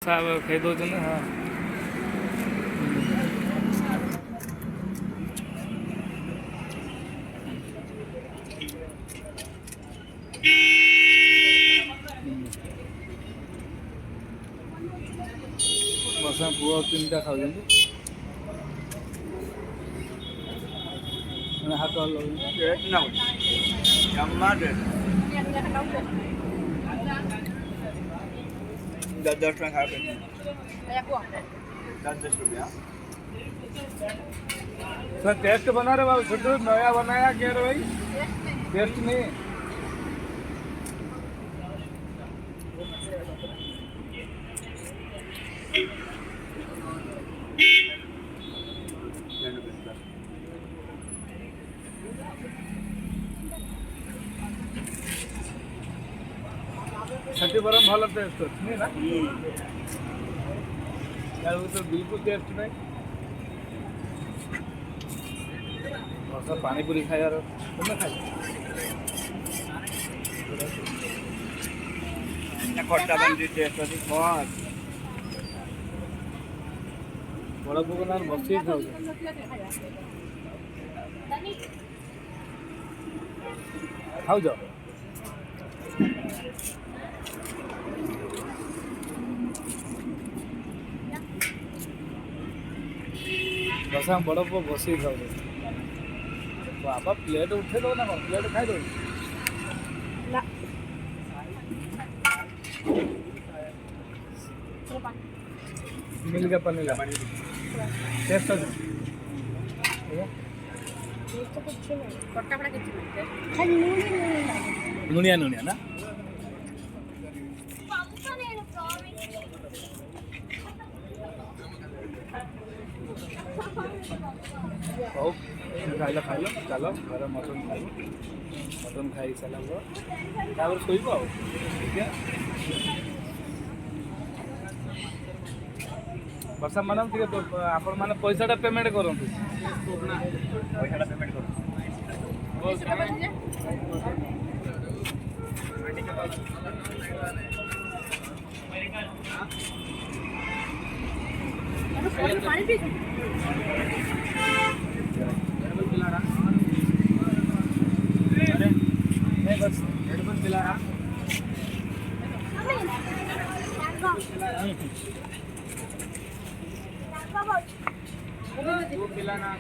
खाई दो हाँ बस पुआ 3टा खाऊ हाथ जम्मा दे 10 टका खा पे 10 रुपया सर टेस्ट बना रहे बाबू छोटू नया बनाया क्या रे भाई टेस्ट नहीं छठी बरम भल टेस्ट अच्छी ना यार वो तो बिल्कुल टेस्ट नहीं बस पानी पूरी खाए यार तुमने खाई खट्टा बंदी टेस्ट अच्छी बहुत बड़ा बुगनार बसी खाऊ खाऊ जाओ बस हम बड़ा पुआ बसी खाऊ बाबा प्लेट उठे दो ना प्लेट खाई दो ना मिल गया पनीर टेस्ट अच्छा नुनिया नुनिया ना ହଉ ଖାଇଲ ଚାଲ ଘରେ ମଟନ୍ ଖାଇବ ମଟନ୍ ଖାଇ ସାରିଲା ପରେ ତାପରେ ଶୋଇବ ଆଉ ଠିକ୍ ବର୍ଷା ମ୍ୟାଡ଼ାମ୍ ଟିକେ ଆପଣମାନେ ପଇସାଟା ପେମେଣ୍ଟ କରନ୍ତୁ ପଇସାଟା ପେମେଣ୍ଟ କର पानी पी नहीं बस हेडफोन पिला रहा पिलाना